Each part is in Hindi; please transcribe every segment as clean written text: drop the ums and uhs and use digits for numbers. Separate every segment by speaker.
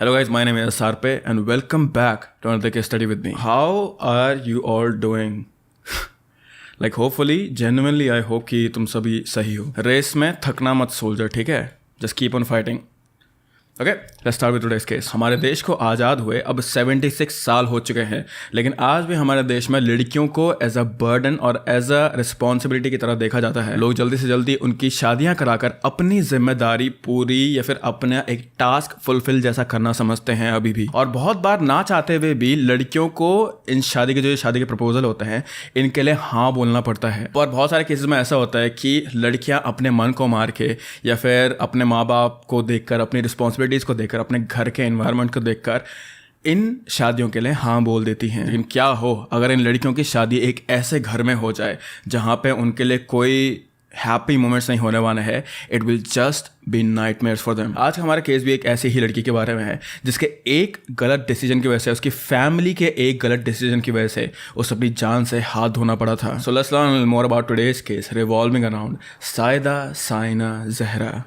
Speaker 1: Hello guys, my name is Sarpe and welcome back to another case study with me. How are you all doing? Like hopefully, genuinely I hope कि तुम सभी सही हो. रेस में थकना मत सोल्जर, ठीक है? Just keep on fighting. Okay, let's start with today's case. हमारे देश को आज़ाद हुए अब 76 साल हो चुके हैं, लेकिन आज भी हमारे देश में लड़कियों को एज अ बर्डन और एज अ रिस्पॉन्सिबिलिटी की तरह देखा जाता है. लोग जल्दी से जल्दी उनकी शादियां कराकर अपनी जिम्मेदारी पूरी या फिर अपना एक टास्क फुलफिल जैसा करना समझते हैं अभी भी. और बहुत बार ना चाहते हुए भी लड़कियों को इन शादी के प्रपोजल होते हैं इनके लिए हाँ बोलना पड़ता है. और बहुत सारे केसेस में ऐसा होता है कि लड़कियां अपने मन को मार के या फिर अपने माँ बाप को देखकर, अपनी रिस्पॉन्सिबिलिटीज को देखकर, अपने घर के एनवायरनमेंट को देखकर इन शादियों के लिए हाँ बोल देती हैं. लेकिन क्या हो अगर इन लड़कियों की शादी एक ऐसे घर में हो जाए जहाँ पे उनके लिए कोई हैप्पी मोमेंट्स नहीं होने वाले हैं. It will just be nightmares for them. आज हमारा केस भी एक ऐसी ही लड़की के बारे में है जिसके एक गलत डिसीजन की वजह से, उसकी फैमिली के एक गलत डिसीजन की वजह से उसे अपनी जान से हाथ धोना पड़ा था. So let's learn more about today's case revolving around Sayda Saina Zahra.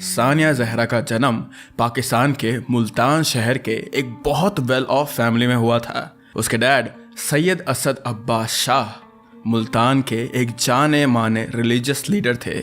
Speaker 1: Sania Zahra का जन्म पाकिस्तान के मुल्तान शहर के एक बहुत वेल ऑफ फैमिली में हुआ था. उसके डैड सैयद असद अब्बास शाह मुल्तान के एक जाने माने रिलीजियस लीडर थे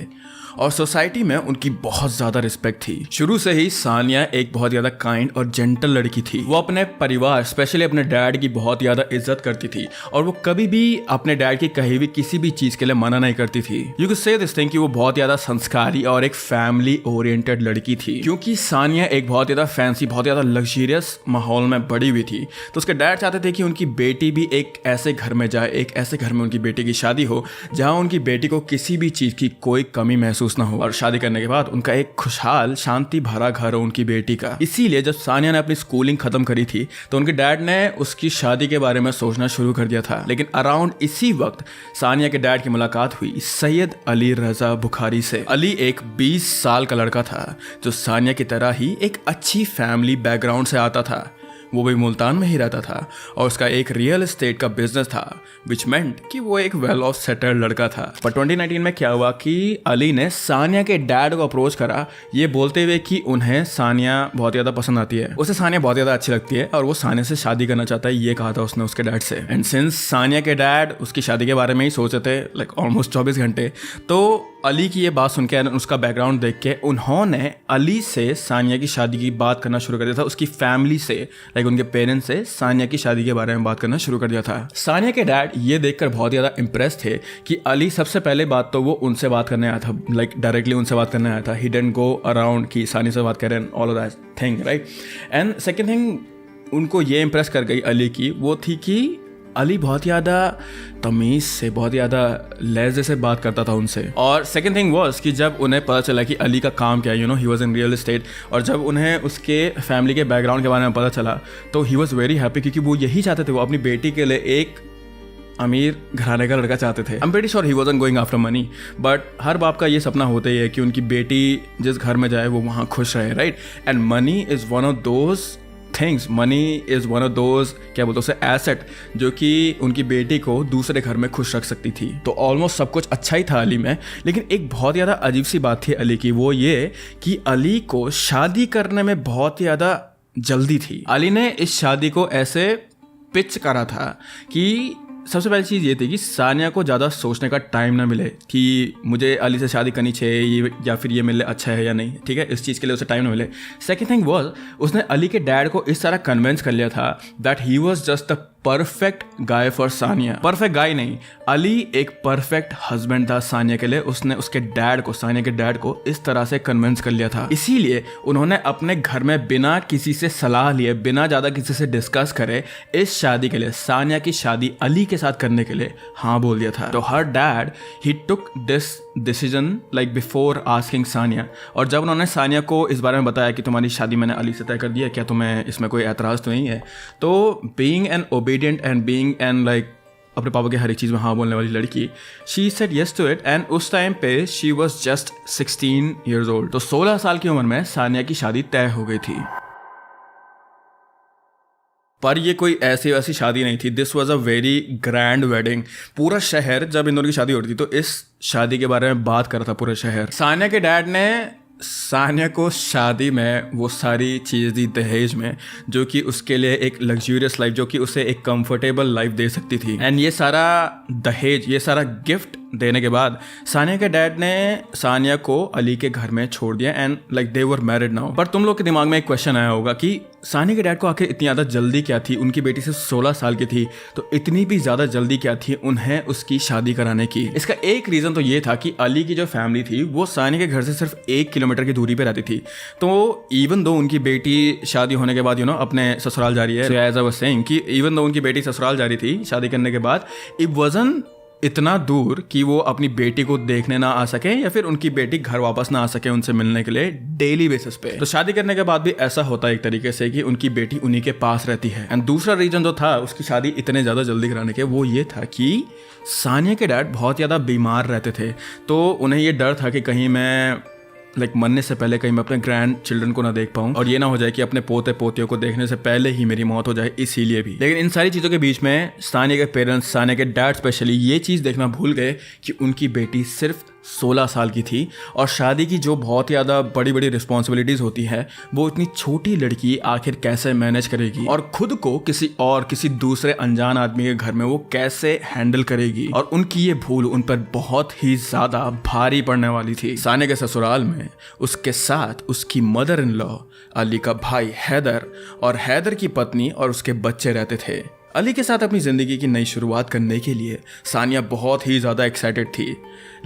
Speaker 1: और सोसाइटी में उनकी बहुत ज़्यादा रिस्पेक्ट थी. शुरू से ही सानिया एक बहुत ज़्यादा काइंड और जेंटल लड़की थी. वो अपने परिवार स्पेशली अपने डैड की बहुत ज़्यादा इज्जत करती थी और वो कभी भी अपने डैड की कही हुई किसी भी चीज़ के लिए मना नहीं करती थी. You can say this thing कि वो बहुत ज़्यादा संस्कारी और एक फैमिली ओरिएंटेड लड़की थी. क्योंकि सानिया एक बहुत ज़्यादा फैंसी, बहुत ज़्यादा लग्जरियस माहौल में बड़ी हुई थी, तो उसके डैड चाहते थे कि उनकी बेटी भी एक ऐसे घर में जाए, एक ऐसे घर में उनकी बेटी की शादी हो जहाँ उनकी बेटी को किसी भी चीज़ की कोई कमी महसूस ना हो और शादी करने के बाद उनका एक खुशहाल शांति भरा घर हो उनकी बेटी का. इसीलिए जब सानिया ने अपनी स्कूलिंग खत्म करी थी तो उनके डैड ने उसकी शादी के बारे में सोचना शुरू कर दिया था. लेकिन अराउंड इसी वक्त सानिया के डैड की मुलाकात हुई सैयद अली रजा बुखारी से. अली एक 20 साल का लड़का था जो सानिया की तरह ही एक अच्छी फैमिली बैकग्राउंड से आता था. वो भी मुल्तान में ही रहता था और उसका एक रियल एस्टेट का बिजनेस था, विच मेंट कि वो एक वेल ऑफ सेटल्ड लड़का था. पर 2019 में क्या हुआ कि अली ने सानिया के डैड को अप्रोच करा ये बोलते हुए कि उन्हें सानिया बहुत ज़्यादा पसंद आती है, उसे सानिया बहुत ज़्यादा अच्छी लगती है और वो सानिया से शादी करना चाहता है. ये कहा था उसने उसके डैड से. एंड सिंस सानिया के डैड उसकी शादी के बारे में ही सोचे थे लाइक ऑलमोस्ट 24 घंटे, तो अली की ये बात सुन के, उसका बैकग्राउंड देख के उन्होंने अली से सानिया की शादी की बात करना शुरू कर दिया था. उसकी फैमिली से, लाइक उनके पेरेंट्स से सानिया की शादी के बारे में बात करना शुरू कर दिया था. सानिया के डैड ये देखकर बहुत ज़्यादा इम्प्रेस थे कि अली सबसे पहले बात तो वो उनसे बात करने आया था, लाइक डायरेक्टली उनसे बात करने आया था. ही डिडंट गो अराउंड कि सानिया से बात करें all of that thing, right. And second thing उनको ये इम्प्रेस कर गई अली की, वो थी कि अली बहुत ज़्यादा तमीज़ से, बहुत ज़्यादा लहजे से बात करता था उनसे. और सेकंड थिंग वाज कि जब उन्हें पता चला कि अली का काम क्या है, he was in real estate, और जब उन्हें उसके फैमिली के बैकग्राउंड के बारे में पता चला तो ही वाज वेरी हैप्पी, क्योंकि वो यही चाहते थे. वो अपनी बेटी के लिए एक अमीर घराने का लड़का चाहते थे. I am pretty sure he wasn't going after money, but her बाप का ये सपना होता ही है कि उनकी बेटी जिस घर में जाए वो वहाँ खुश रहे, right. And money is one of those things, money is one of those, क्या बोलते हैं उसे, एसेट, जो कि उनकी बेटी को दूसरे घर में खुश रख सकती थी. तो ऑलमोस्ट सब कुछ अच्छा ही था अली में. लेकिन एक बहुत ज़्यादा अजीब सी बात थी अली की, वो ये कि अली को शादी करने में बहुत ज़्यादा जल्दी थी. अली ने इस शादी को ऐसे पिच करा था कि सबसे पहली चीज़ ये थी कि सानिया को ज़्यादा सोचने का टाइम ना मिले कि मुझे अली से शादी करनी चाहिए या फिर ये मिले अच्छा है या नहीं, ठीक है, इस चीज़ के लिए उसे टाइम ना मिले. सेकेंड थिंग वॉज उसने अली के डैड को इस तरह कन्विंस कर लिया था that he was just the perfect guy for Sania. Perfect guy नहीं, अली एक परफेक्ट हस्बैंड था सानिया के लिए. उसने उसके डैड को, सानिया के डैड को इस तरह से कन्विंस कर लिया था. इसीलिए उन्होंने अपने घर में बिना किसी से सलाह लिए, बिना ज़्यादा किसी से डिस्कस करे इस शादी के लिए, सानिया की शादी अली के साथ करने के लिए हाँ बोल दिया था. तो हर dad he took this decision like before asking Sania. और जब उन्होंने सानिया को इस बारे में बताया कि तुम्हारी शादी मैंने अली से तय कर दिया, क्या तुम्हें इसमें कोई एतराज़ तो नहीं है, तो being an obedient and being an like अपने पापा की हर एक चीज़ में हाँ बोलने वाली लड़की, she said yes to it. And उस टाइम पे she was just 16 years old. तो 16 साल की उम्र में सानिया की शादी तय हो गई थी. पर ये कोई ऐसी वैसी शादी नहीं थी। This was a very grand wedding. पूरा शहर, जब इन दोनों की शादी हो रही थी तो इस शादी के बारे में बात कर रहा था पूरा शहर। सानिया के डैड ने सानिया को शादी में वो सारी चीज़ दी दहेज में, जो कि उसके लिए एक लग्जूरियस लाइफ, जो कि उसे एक कंफर्टेबल लाइफ दे सकती थी। एंड ये सारा दहेज, ये सारा गिफ्ट देने के बाद सानिया के डैड ने सानिया को अली के घर में छोड़ दिया and like they were married now. पर तुम लोग के दिमाग में एक क्वेश्चन आया होगा कि सानिया के डैड को आखिर इतनी ज़्यादा जल्दी क्या थी? उनकी बेटी सिर्फ 16 साल की थी, तो इतनी भी ज़्यादा जल्दी क्या थी उन्हें उसकी शादी कराने की? इसका एक रीज़न तो ये था कि अली की जो फैमिली थी वो सानिया के घर से सिर्फ 1 किलोमीटर की दूरी पे रहती थी। तो इवन दो उनकी बेटी शादी होने के बाद अपने ससुराल जा रही है, एज आई वाज सेइंग कि इवन दो उनकी बेटी ससुराल जा रही थी शादी करने के बाद, इट वाज़न्ट इतना दूर कि वो अपनी बेटी को देखने ना आ सके या फिर उनकी बेटी घर वापस ना आ सके उनसे मिलने के लिए डेली बेसिस पे। तो शादी करने के बाद भी ऐसा होता है एक तरीके से कि उनकी बेटी उन्हीं के पास रहती है। एंड दूसरा रीजन जो था उसकी शादी इतने ज़्यादा जल्दी कराने के, वो ये था कि सानिया के डैड बहुत ज़्यादा बीमार रहते थे। तो उन्हें ये डर था कि कहीं मैं मरने से पहले कहीं मैं अपने ग्रैंड चिल्ड्रन को ना देख पाऊँ और ये ना हो जाए कि अपने पोते पोतियों को देखने से पहले ही मेरी मौत हो जाए, इसीलिए भी। लेकिन इन सारी चीज़ों के बीच में सानिया के पेरेंट्स, सानिया के डैड स्पेशली, ये चीज़ देखना भूल गए कि उनकी बेटी सिर्फ 16 साल की थी और शादी की जो बहुत ज़्यादा बड़ी बड़ी रिस्पॉन्सिबिलिटीज़ होती है वो इतनी छोटी लड़की आखिर कैसे मैनेज करेगी और खुद को किसी दूसरे अनजान आदमी के घर में वो कैसे हैंडल करेगी। और उनकी ये भूल उन पर बहुत ही ज़्यादा भारी पड़ने वाली थी। सानिया के ससुराल में उसके साथ उसकी मदर इन लॉ, अली का भाई हैदर और हैदर की पत्नी और उसके बच्चे रहते थे। अली के साथ अपनी ज़िंदगी की नई शुरुआत करने के लिए सानिया बहुत ही ज़्यादा एक्साइटेड थी,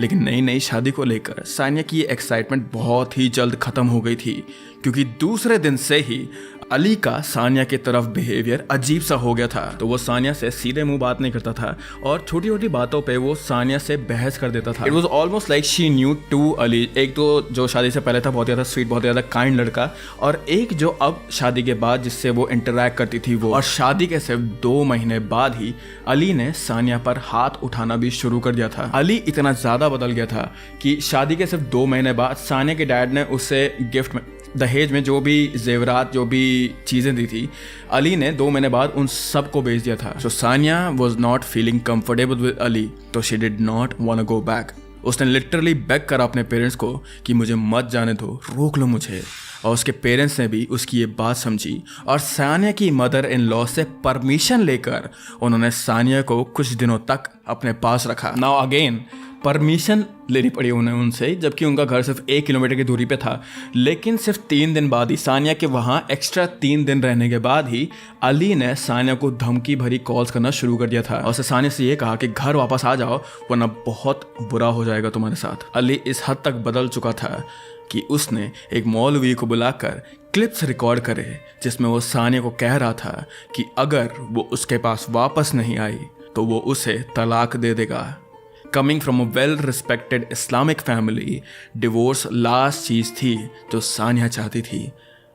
Speaker 1: लेकिन नई शादी को लेकर सानिया की ये एक्साइटमेंट बहुत ही जल्द ख़त्म हो गई थी, क्योंकि दूसरे दिन से ही अली का सानिया की तरफ बिहेवियर अजीब सा हो गया था। तो वो सानिया से सीधे मुंह बात नहीं करता था और छोटी छोटी बातों पे वो सानिया से बहस कर देता था। It was almost like she knew to Ali. एक तो जो शादी से पहले था बहुत ज़्यादा स्वीट, बहुत ज़्यादा काइंड लड़का, और एक जो अब शादी के बाद जिससे वो इंटरेक्ट करती थी वो। और शादी के सिर्फ 2 महीने बाद ही अली ने सानिया पर हाथ उठाना भी शुरू कर दिया था। अली इतना ज़्यादा बदल गया था कि शादी के सिर्फ 2 महीने बाद सानिया के डैड ने उसे गिफ्ट में, दहेज में जो भी जेवरात, जो भी चीज़ें दी थी, अली ने 2 महीने बाद उन सब को बेच दिया था। So Sania was not feeling comfortable with Ali, तो she did not want to go back. उसने लिटरली बेग करा अपने पेरेंट्स को कि मुझे मत जाने दो, रोक लो मुझे। और उसके पेरेंट्स ने भी उसकी ये बात समझी और सानिया की मदर इन लॉ से परमिशन लेकर उन्होंने सानिया को कुछ दिनों तक अपने पास रखा। नाउ अगेन परमिशन लेनी पड़ी उन्हें उनसे, जबकि उनका घर सिर्फ 1 किलोमीटर की दूरी पे था। लेकिन सिर्फ 3 दिन बाद ही, सानिया के वहाँ एक्स्ट्रा 3 दिन रहने के बाद ही, अली ने सानिया को धमकी भरी कॉल्स करना शुरू कर दिया था और सानिया से ये कहा कि घर वापस आ जाओ वरना बहुत बुरा हो जाएगा तुम्हारे साथ। अली इस हद तक बदल चुका था कि उसने एक मौलवी को बुलाकर क्लिप्स रिकॉर्ड करे जिसमें वो सानिया को कह रहा था कि अगर वो उसके पास वापस नहीं आई तो वो उसे तलाक दे देगा। Coming from a well respected Islamic family, divorce last चीज़ थी जो सानिया चाहती थी,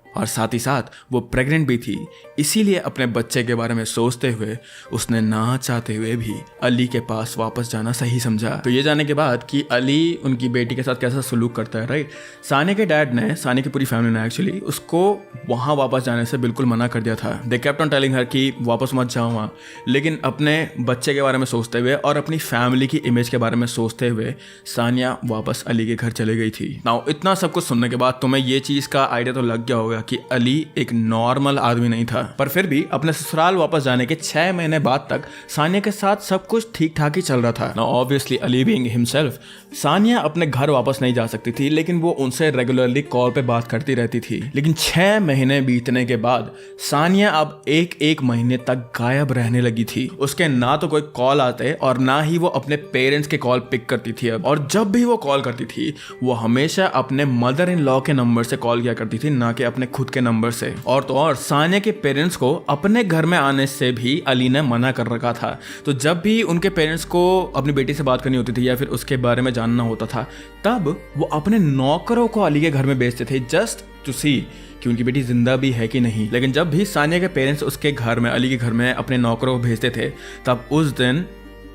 Speaker 1: और साथ ही साथ वो प्रेग्नेंट भी थी। इसीलिए अपने बच्चे के बारे में सोचते हुए उसने ना चाहते हुए भी अली के पास वापस जाना सही समझा। तो ये जाने के बाद कि अली उनकी बेटी के साथ कैसा सलूक करता है, राइट, सानिया के डैड ने, सानिया की पूरी फैमिली ने एक्चुअली उसको वहाँ वापस जाने से बिल्कुल मना कर दिया था। They kept on telling her कि वापस मत जाओ वहाँ, लेकिन अपने बच्चे के बारे में सोचते हुए और अपनी फैमिली की इमेज के बारे में सोचते हुए सानिया वापस अली के घर चले गई थी। नाउ इतना सब कुछ सुनने के बाद तुम्हें ये चीज़ का आइडिया तो लग गया होगा कि अली एक नॉर्मल आदमी नहीं था, पर फिर भी अपने ससुराल वापस जाने के 6 महीने बाद तक सानिया के साथ सब कुछ ठीक ठाक ही चल रहा था। Now obviously Ali being himself, Sania अपने घर वापस नहीं जा सकती थी, लेकिन वो उनसे रेगुलरली कॉल पे बात करती रहती थी। लेकिन 6 महीने बीतने के बाद सानिया अब एक महीने तक गायब रहने लगी थी। उसके ना तो कोई कॉल आते और ना ही वो अपने पेरेंट्स के कॉल पिक करती थी अब, और जब भी वो कॉल करती थी वो हमेशा अपने मदर इन लॉ के नंबर से कॉल किया करती थी, ना कि अपने खुद के नंबर से। और तो और सानिया के पेरेंट्स को अपने घर में आने से भी अली ने मना कर रखा था। तो जब भी उनके पेरेंट्स को अपनी बेटी से बात करनी होती थी या फिर उसके बारे में जानना होता था, तब वो अपने नौकरों को अली के घर में भेजते थे जस्ट टू सी कि उनकी बेटी जिंदा भी है कि नहीं। लेकिन जब भी सानिया के पेरेंट्स उसके घर में, अली के घर में अपने नौकरों को भेजते थे, तब उस दिन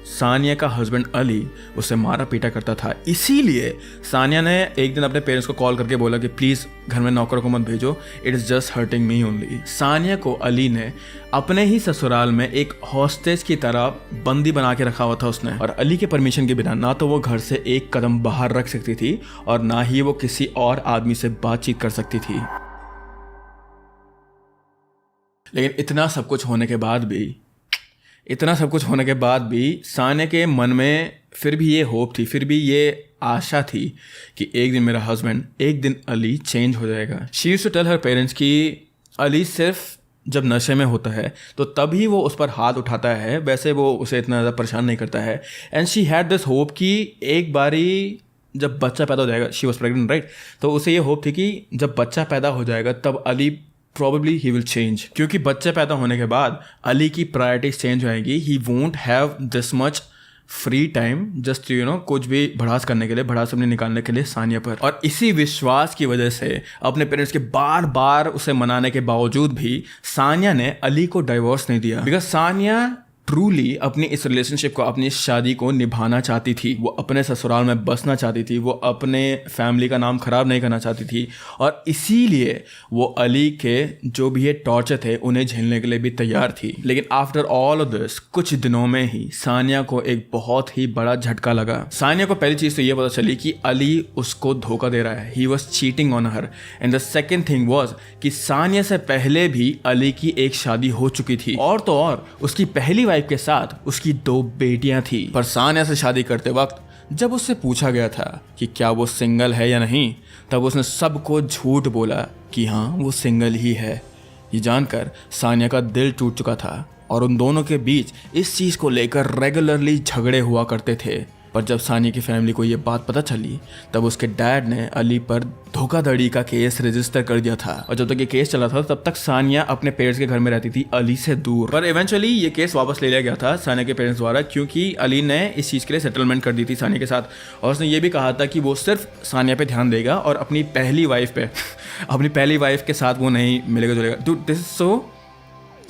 Speaker 1: सानिया का हस्बैंड अली उसे मारा पीटा करता था। इसीलिए सानिया ने एक दिन अपने पेरेंट्स को कॉल करके बोला कि प्लीज़ घर में नौकरों को मत भेजो, it is just hurting me only. Sania को अली ने अपने ही ससुराल में एक हॉस्टेज की तरह बंदी बना के रखा हुआ था उसने, और अली के परमिशन के बिना ना तो वो घर से एक कदम बाहर रख सकती थी और ना ही वो किसी और आदमी से बातचीत कर सकती थी। लेकिन इतना सब कुछ होने के बाद भी सानिया के मन में फिर भी ये होप थी, फिर भी ये आशा थी कि एक दिन मेरा हस्बैंड, एक दिन अली चेंज हो जाएगा। She used to tell her parents कि अली सिर्फ जब नशे में होता है तो तभी वो उस पर हाथ उठाता है, वैसे वो उसे इतना ज़्यादा परेशान नहीं करता है। And she had this hope कि एक बारी जब बच्चा पैदा हो जाएगा, शी वॉज प्रेगनेंट राइट, तो उसे ये होप थी कि जब बच्चा पैदा हो जाएगा तब Ali probably he will change, क्योंकि बच्चे पैदा होने के बाद अली की प्रायोरिटीज चेंज हो जाएंगी। he won't have this much free time just कुछ भी भड़ास करने के लिए, भड़ास अपने निकालने के लिए सानिया पर। और इसी विश्वास की वजह से अपने पेरेंट्स के बार बार उसे मनाने के बावजूद भी सानिया ने अली को डाइवोर्स नहीं दिया, बिकॉज सानिया ट्रूली अपनी इस रिलेशनशिप को, अपनी शादी को निभाना चाहती थी। वो अपने ससुराल में बसना चाहती थी, वो अपने फैमिली का नाम खराब नहीं करना चाहती थी, और इसीलिए वो अली के जो भी ये टॉर्चर थे उन्हें झेलने के लिए भी तैयार थी। लेकिन आफ्टर ऑल ऑफ दिस कुछ दिनों में ही सानिया को एक बहुत ही बड़ा झटका लगा। सानिया को पहली चीज़ तो ये पता चली कि अली उसको धोखा दे रहा है, he was cheating on her. And the second thing was कि सानिया से पहले भी अली की एक शादी हो चुकी थी, और तो और उसकी पहली वाइफ के साथ उसकी 2 बेटियां थी। पर सानिया से शादी करते वक्त जब उससे पूछा गया था कि क्या वो सिंगल है या नहीं, तब उसने सबको झूठ बोला कि हाँ वो सिंगल ही है। ये जानकर सानिया का दिल टूट चुका था और उन दोनों के बीच इस चीज़ को लेकर रेगुलरली झगड़े हुआ करते थे। पर जब सानिया की फैमिली को ये बात पता चली तब उसके डैड ने अली पर धोखाधड़ी का केस रजिस्टर कर दिया था, और जब तक ये केस चला था तब तक सानिया अपने पेरेंट्स के घर में रहती थी अली से दूर। पर इवेंचुअली ये केस वापस ले लिया गया था सानिया के पेरेंट्स द्वारा, क्योंकि अली ने इस चीज़ के लिए सेटलमेंट कर दी थी सानिया के साथ, और उसने ये भी कहा था कि वो सिर्फ सानिया पे ध्यान देगा और अपनी पहली वाइफ पे अपनी पहली वाइफ के साथ वो नहीं मिलेगा जुलेगा। Dude, this is so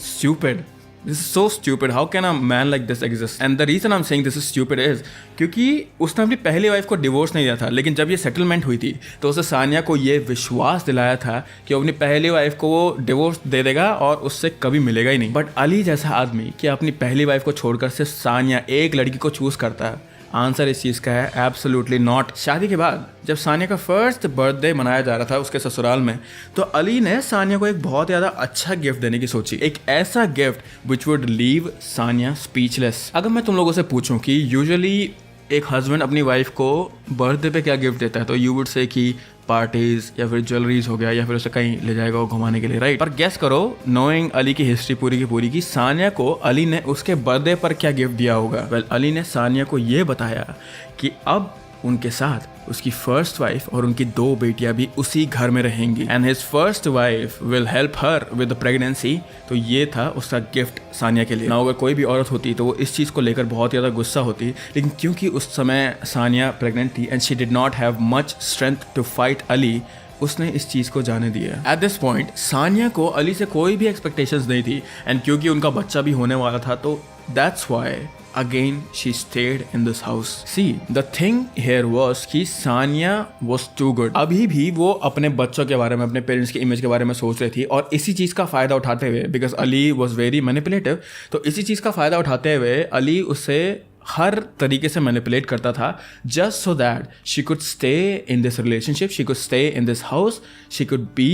Speaker 1: stupid. This is so stupid. How can a man like this exist? And the reason I'm saying this is stupid is क्योंकि उसने अपनी पहली वाइफ को डिवोर्स नहीं दिया था, लेकिन जब ये सेटलमेंट हुई थी तो उसे सानिया को ये विश्वास दिलाया था कि वो अपनी पहली वाइफ को वो डिवोर्स दे देगा और उससे कभी मिलेगा ही नहीं। बट अली जैसा आदमी क्या अपनी पहली वाइफ को छोड़कर सिर्फ सानिया एक लड़की को चूज करता है? आंसर इस चीज़ का है एब्सोल्युटली नॉट। शादी के बाद जब सानिया का फर्स्ट बर्थडे मनाया जा रहा था उसके ससुराल में, तो अली ने सानिया को एक बहुत ज़्यादा अच्छा गिफ्ट देने की सोची, एक ऐसा gift which would leave Sania speechless. अगर मैं तुम लोगों से पूछूं कि यूजुअली एक हस्बैंड अपनी वाइफ को बर्थडे पे क्या गिफ्ट देता है, तो यू वुड से कि पार्टीज या फिर ज्वेलरीज हो गया या फिर उसे कहीं ले जाएगा वो घुमाने के लिए, राइट। पर गेस करो, नोइंग अली की हिस्ट्री पूरी की पूरी की, सानिया को अली ने उसके बर्थडे पर क्या गिफ्ट दिया होगा? वेल, अली ने सानिया को ये बताया कि अब उनके साथ उसकी फर्स्ट वाइफ और उनकी 2 बेटियां भी उसी घर में रहेंगी, and his first wife will help her with the pregnancy. तो ये था उसका गिफ्ट सानिया के लिए। ना अगर कोई भी औरत होती तो वो इस चीज़ को लेकर बहुत ज़्यादा गुस्सा होती, लेकिन क्योंकि उस समय सानिया प्रेग्नेंट थी and she did not have much strength to fight Ali, उसने इस चीज़ को जाने दिया। एट दिस पॉइंट सानिया को अली से कोई भी एक्सपेक्टेशंस नहीं थी, एंड क्योंकि उनका बच्चा भी होने वाला था तो that's why again she stayed in this house. See, the thing here was कि सानिया was too good. अभी भी वो अपने बच्चों के बारे में, अपने पेरेंट्स की इमेज के बारे में सोच रही थी, और इसी चीज़ का फ़ायदा उठाते हुए, because Ali was very manipulative, तो इसी चीज़ का फ़ायदा उठाते हुए अली उसे हर तरीके से मैनिपुलेट करता था, just so that she could stay in this relationship, she could stay in this house, she could be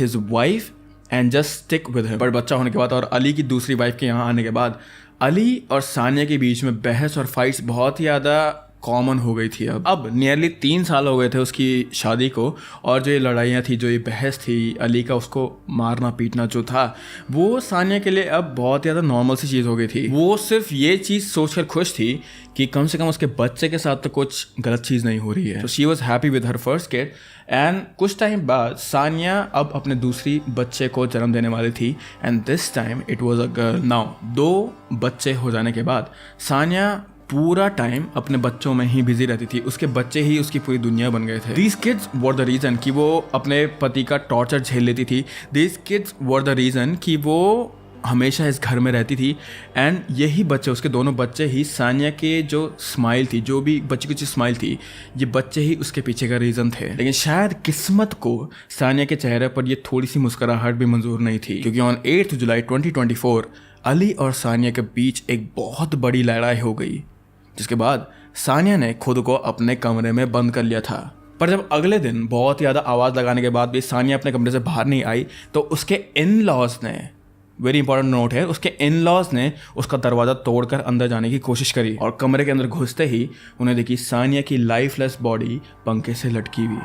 Speaker 1: his wife and just stick with him. पर बच्चा होने के बाद और अली की दूसरी वाइफ के यहाँ आने के बाद अली और सानिया के बीच में बहस और फाइट्स बहुत ही ज़्यादा कॉमन हो गई थी। अब नियरली 3 साल हो गए थे उसकी शादी को, और जो ये लड़ाइयाँ थी, जो ये बहस थी, अली का उसको मारना पीटना जो था, वो सानिया के लिए अब बहुत ज़्यादा नॉर्मल सी चीज़ हो गई थी। वो सिर्फ ये चीज़ सोचकर खुश थी कि कम से कम उसके बच्चे के साथ तो कुछ गलत चीज़ नहीं हो रही है। तो she was happy with her first kid. And कुछ टाइम बाद सानिया अब अपने दूसरी बच्चे को जन्म देने वाली थी, and this time it was a girl. Now 2 बच्चे हो जाने के बाद सानिया पूरा टाइम अपने बच्चों में ही बिजी रहती थी, उसके बच्चे ही उसकी पूरी दुनिया बन गए थे। These kids were the reason कि वो अपने पति का टॉर्चर झेल लेती थी। These kids were the reason कि वो हमेशा इस घर में रहती थी एंड यही बच्चे, उसके दोनों बच्चे ही सानिया के जो स्माइल थी, जो भी बच्ची की स्माइल थी, ये बच्चे ही उसके पीछे का रीज़न थे। लेकिन शायद किस्मत को सानिया के चेहरे पर ये थोड़ी सी मुस्कुराहट भी मंजूर नहीं थी, क्योंकि ऑन 8 जुलाई 2024 अली और सानिया के बीच एक बहुत बड़ी लड़ाई हो गई, जिसके बाद सानिया ने खुद को अपने कमरे में बंद कर लिया था। पर जब अगले दिन बहुत ज़्यादा आवाज़ लगाने के बाद भी सानिया अपने कमरे से बाहर नहीं आई, तो उसके इन लॉज ने, वेरी इंपॉर्टेंट नोट है, उसके इन लॉज ने उसका दरवाज़ा तोड़कर अंदर जाने की कोशिश करी और कमरे के अंदर घुसते ही उन्हें देखी सानिया की लाइफलेस बॉडी पंखे से लटकी हुई।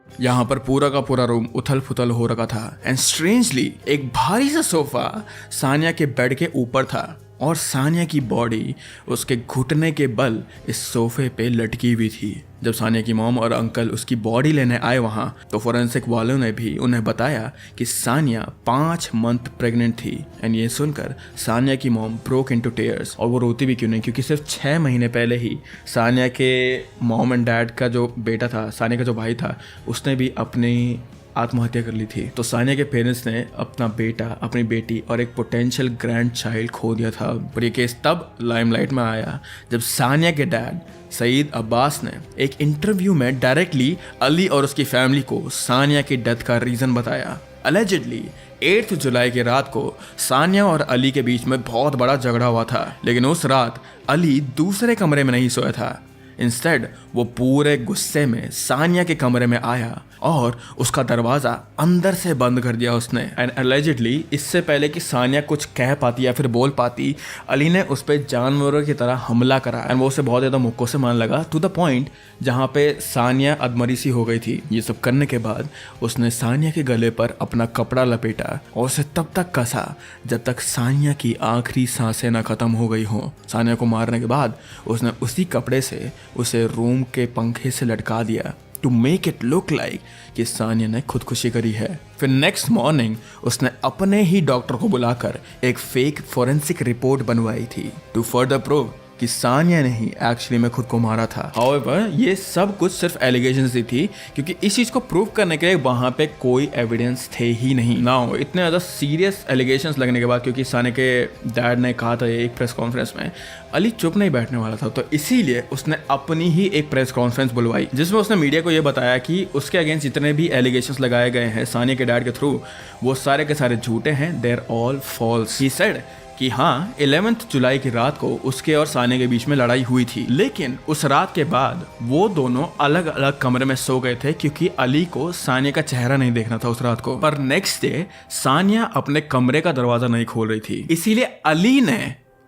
Speaker 1: यहाँ पर पूरा का पूरा रूम उथल पुथल हो रखा था एंड स्ट्रेंजली एक भारी सा सोफा सानिया के बेड के ऊपर था और सानिया की बॉडी उसके घुटने के बल इस सोफे पे लटकी हुई थी। जब सानिया की मॉम और अंकल उसकी बॉडी लेने आए वहाँ, तो फोरेंसिक वालों ने भी उन्हें बताया कि सानिया 5 मंथ प्रेग्नेंट थी एंड ये सुनकर सानिया की मॉम ब्रोक इनटू टीयर्स। और वो रोती भी क्यों नहीं, क्योंकि सिर्फ 6 महीने पहले ही सानिया के मॉम एंड डैड का जो बेटा था, सानिया का जो भाई था, उसने भी अपनी आत्महत्या कर ली थी। तो सानिया के पेरेंट्स ने अपना बेटा, अपनी बेटी और एक पोटेंशियल ग्रैंड चाइल्ड खो दिया था। पर ये केस तब लाइमलाइट में आया जब सानिया के डैड सईद अब्बास ने एक इंटरव्यू में डायरेक्टली अली और उसकी फैमिली को सानिया की डेथ का रीज़न बताया। अलेजिडली 8 जुलाई की रात को सानिया और अली के बीच में बहुत बड़ा झगड़ा हुआ था, लेकिन उस रात अली दूसरे कमरे में नहीं सोया था। इंस्टेड वो पूरे गुस्से में सानिया के कमरे में आया और उसका दरवाज़ा अंदर से बंद कर दिया उसने। एंड अलेजिडली इससे पहले कि सानिया कुछ कह पाती या फिर बोल पाती, अली ने उस पर जानवरों की तरह हमला करा एंड वो उसे बहुत ज़्यादा मुक्कों से मारने लगा, टू द पॉइंट जहाँ पे सानिया अधमरी सी हो गई थी। ये सब करने के बाद उसने सानिया के गले पर अपना कपड़ा लपेटा और उसे तब तक कसा जब तक सानिया की आखिरी सांसें न खत्म हो गई हों। सानिया को मारने के बाद उसने उसी कपड़े से उसे रूम के पंखे से लटका दिया to make it look like कि सानिया ने खुदकुशी करी है। फिर नेक्स्ट मॉर्निंग उसने अपने ही डॉक्टर को बुलाकर एक फेक फोरेंसिक रिपोर्ट बनवाई थी टू फर्दर प्रूव कि सानिया ने ही एक्चुअली में खुद को मारा था। हाउएवर ये सब कुछ सिर्फ एलिगेशंस ही थी, क्योंकि इस चीज़ को प्रूव करने के लिए वहाँ पे कोई एविडेंस थे ही नहीं। नाउ इतने ज़्यादा सीरियस एलिगेशंस लगने के बाद, क्योंकि सानिया के डैड ने कहा था एक प्रेस कॉन्फ्रेंस में, अली चुप नहीं बैठने वाला था, तो इसीलिए उसने अपनी ही एक प्रेस कॉन्फ्रेंस बुलवाई जिसमें उसने मीडिया को ये बताया कि उसके अगेंस्ट जितने भी एलिगेशंस लगाए गए हैं सानिया के डैड के थ्रू, वो सारे के सारे झूठे हैं, they're all false. He said कि हाँ 11 जुलाई की रात को उसके और सानिया के बीच में लड़ाई हुई थी, लेकिन उस रात के बाद वो दोनों अलग अलग कमरे में सो गए थे, क्योंकि अली को सानिया का चेहरा नहीं देखना था उस रात को। पर नेक्स्ट डे सानिया अपने कमरे का दरवाजा नहीं खोल रही थी, इसीलिए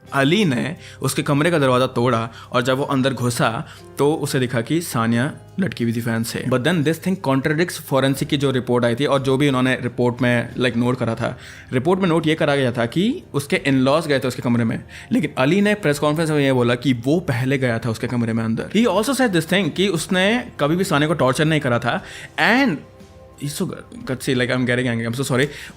Speaker 1: अली ने उसके कमरे का दरवाजा तोड़ा और जब वो अंदर घुसा तो उसे दिखा कि सानिया लटकी हुई थी फैन से। But then this thing contradicts forensic की जो रिपोर्ट आई थी और जो भी उन्होंने रिपोर्ट में नोट करा था। रिपोर्ट में नोट ये करा गया था कि उसके इन लॉज गए थे उसके कमरे में, लेकिन अली ने प्रेस कॉन्फ्रेंस में ये बोला कि वो पहले गया था उसके कमरे में अंदर। He also said this thing कि उसने कभी भी सानिया को टॉर्चर नहीं करा था एंड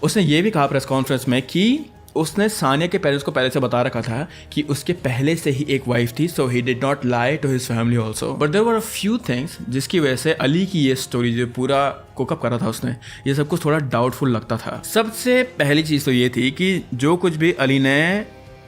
Speaker 1: उसने ये भी कहा प्रेस कॉन्फ्रेंस में कि उसने सानिया के पेरेंट्स को पहले से बता रखा था कि उसके पहले से ही एक वाइफ थी, so he did not lie to his family also. But there were a few things जिसकी वजह से अली की ये स्टोरी जो पूरा कोकअप करा था उसने, ये सब कुछ थोड़ा डाउटफुल लगता था। सबसे पहली चीज़ तो ये थी कि जो कुछ भी अली ने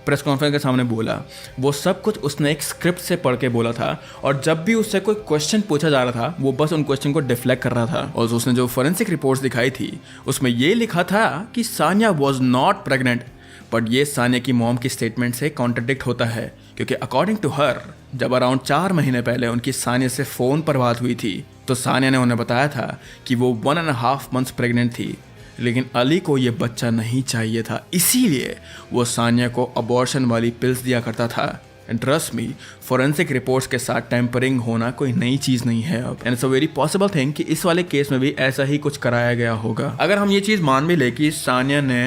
Speaker 1: प्रेस कॉन्फ्रेंस के सामने बोला वो सब कुछ उसने एक स्क्रिप्ट से पढ़ के बोला था, और जब भी उससे कोई क्वेश्चन पूछा जा रहा था वो बस उन क्वेश्चन को डिफ्लेक्ट कर रहा था। और उसने जो फोरेंसिक रिपोर्ट्स दिखाई थी उसमें ये लिखा था कि Sania was not pregnant, but ये सानिया की मॉम की स्टेटमेंट से कॉन्ट्रडिक्ट होता है, क्योंकि अकॉर्डिंग टू हर जब अराउंड 4 महीने पहले उनकी सानिया से फ़ोन पर बात हुई थी तो सानिया ने उन्हें बताया था कि वो 1.5 मंथ्स प्रेग्नेंट थी, लेकिन अली को ये बच्चा नहीं चाहिए था, इसीलिए वो सानिया को अबॉर्शन वाली पिल्स दिया करता था। And trust me, forensic reports के साथ टेम्परिंग होना कोई नई चीज़ नहीं है अब, and it's a very possible thing कि इस वाले केस में भी ऐसा ही कुछ कराया गया होगा। अगर हम ये चीज़ मान भी ले कि सानिया ने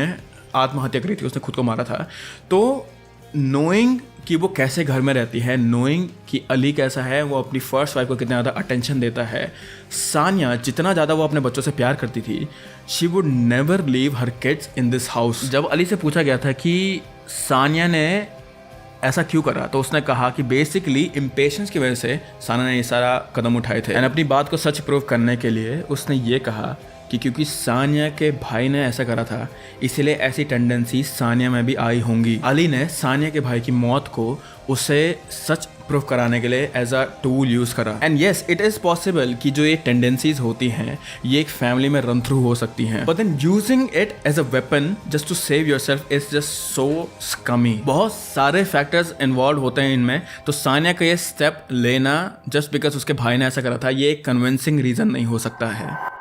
Speaker 1: आत्महत्या करी थी, उसने खुद को मारा था, तो नोइंग कि वो कैसे घर में रहती है, नोइंग कि अली कैसा है, वो अपनी फर्स्ट वाइफ को कितना ज़्यादा अटेंशन देता है, सानिया जितना ज़्यादा वो अपने बच्चों से प्यार करती थी, she would never leave her kids in this house. जब अली से पूछा गया था कि सानिया ने ऐसा क्यों करा, तो उसने कहा कि बेसिकली इम्पेशंस की वजह से सानिया ने ये सारा कदम उठाए थे। एंड अपनी बात को सच प्रूव करने के लिए उसने ये कहा कि क्योंकि सानिया के भाई ने ऐसा करा था इसलिए ऐसी टेंडेंसी सानिया में भी आई होंगी। अली ने सानिया के भाई की मौत को उसे सच प्रूव कराने के लिए एज अ टूल यूज करा। And yes, it is possible कि जो ये टेंडेंसीज होती हैं ये एक फैमिली में रन थ्रू हो सकती हैं, but then using it as a weapon just to save yourself is just so scummy. बहुत सारे फैक्टर्स इन्वॉल्व होते हैं इनमें, तो सानिया का ये स्टेप लेना जस्ट बिकॉज उसके भाई ने ऐसा करा था ये एक कन्विंसिंग रीजन नहीं हो सकता है।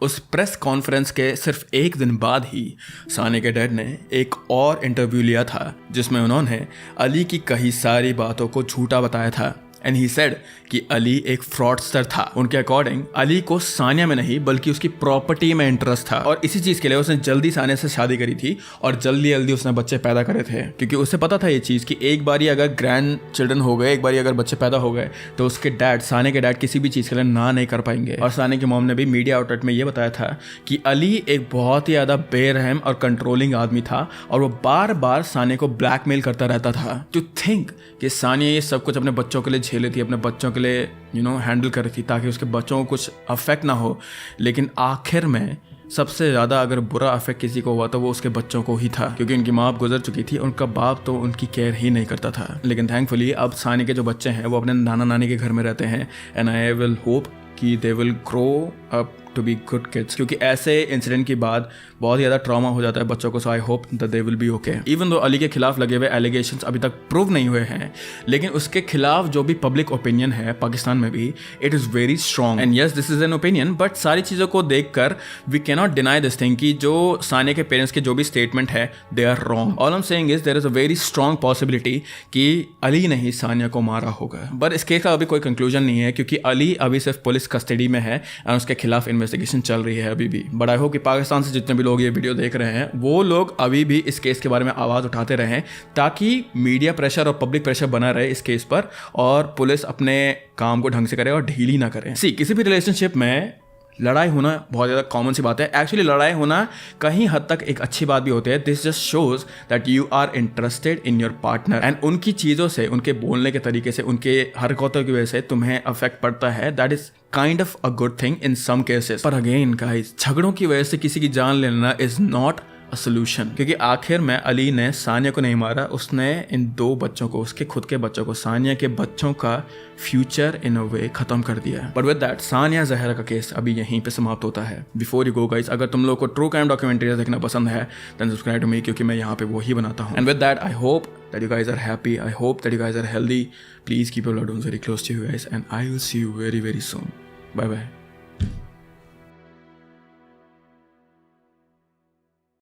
Speaker 1: उस प्रेस कॉन्फ्रेंस के सिर्फ एक दिन बाद ही सानिया के डैड ने एक और इंटरव्यू लिया था जिसमें उन्होंने अली की कई सारी बातों को झूठा बताया था। एंड ही सेड कि अली एक फ्रॉडस्टर था। उनके अकॉर्डिंग अली को सानिया में नहीं बल्कि उसकी प्रॉपर्टी में इंटरेस्ट था, और इसी चीज़ के लिए उसने जल्दी सानिया से शादी करी थी और जल्दी जल्दी उसने बच्चे पैदा करे थे, क्योंकि उसे पता था ये चीज़ कि एक बारी अगर ग्रैंड चिल्ड्रन हो गए, एक बारी अगर बच्चे पैदा हो गए तो उसके डैड, सानिया के डैड, किसी भी चीज़ के लिए ना नहीं कर पाएंगे। और सानिया की मॉम ने भी मीडिया आउटलेट में ये बताया था कि अली एक बहुत ही ज़्यादा बेरहम और कंट्रोलिंग आदमी था और वो बार बार सानिया को ब्लैकमेल करता रहता था। टू थिंक कि सानिया ये सब कुछ अपने बच्चों के लिए झेली थी, अपने बच्चों के लिए हैंडल कर रही थी ताकि उसके बच्चों को कुछ अफेक्ट ना हो, लेकिन आखिर में सबसे ज़्यादा अगर बुरा अफेक्ट किसी को हुआ तो वो उसके बच्चों को ही था, क्योंकि उनकी माँ गुजर चुकी थी, उनका बाप तो उनकी केयर ही नहीं करता था। लेकिन थैंकफुली अब सानिया के जो बच्चे हैं वो अपने नाना नानी के घर में रहते हैं, एंड आई विल होप कि they will grow up to be good kids, क्योंकि ऐसे इंसिडेंट के बाद बहुत ज़्यादा ट्रॉमा हो जाता है बच्चों को। So I hope that they will be okay. Even though Ali के खिलाफ लगे हुए एलिगेशंस अभी तक प्रूव नहीं हुए हैं, लेकिन उसके खिलाफ जो भी पब्लिक ओपिनियन है पाकिस्तान में भी, it is very strong. And yes, this is an opinion, but सारी चीज़ों को देखकर we can not deny this thing कि जो सानिया के पेरेंट्स के जो भी स्टेटमेंट है they are wrong. All I am saying is there is a very strong possibility कि अली ने ही सानिया को मारा होगा, बट इस केस का अभी कोई कंक्लूजन नहीं है, क्योंकि अली अभी सिर्फ पुलिस कस्टडी में है और उसके खिलाफ इन्वेस्टिगेशन चल रही है अभी भी। बट आई होप कि पाकिस्तान से जितने भी लोग ये वीडियो देख रहे हैं वो लोग अभी भी इस केस के बारे में आवाज़ उठाते रहें, ताकि मीडिया प्रेशर और पब्लिक प्रेशर बना रहे इस केस पर और पुलिस अपने काम को ढंग से करे और ढीली ना करे। किसी भी रिलेशनशिप में लड़ाई होना बहुत ज़्यादा कॉमन सी बात है। एक्चुअली लड़ाई होना कहीं हद तक एक अच्छी बात भी होती है। This just shows that you are interested in your partner, and उनकी चीज़ों से, उनके बोलने के तरीके से, उनके हरकतों की वजह से तुम्हें अफेक्ट पड़ता है। That is kind of a good thing in some cases. पर अगेन गाइस, झगड़ों की वजह से किसी की जान लेना इज नॉट अ सोल्यूशन, क्योंकि आखिर में अली ने सानिया को नहीं मारा, उसने इन दो बच्चों को, उसके खुद के बच्चों को, सानिया के बच्चों का फ्यूचर इन अ वे खत्म कर दिया। But with that Sania Zahra का केस अभी यहीं पे समाप्त होता है। बिफोर यू गो गाइस, अगर तुम लोग को ट्रू क्राइम डॉक्यूमेंट्री देखना पसंद है देन सब्सक्राइब टू मी, क्योंकि मैं यहाँ पे वो ही बनाता हूँ। And with that I hope that you guys are happy. I hope that you guys are healthy. Please keep your loved ones very close to you guys, and I will see you very, very soon. Bye bye.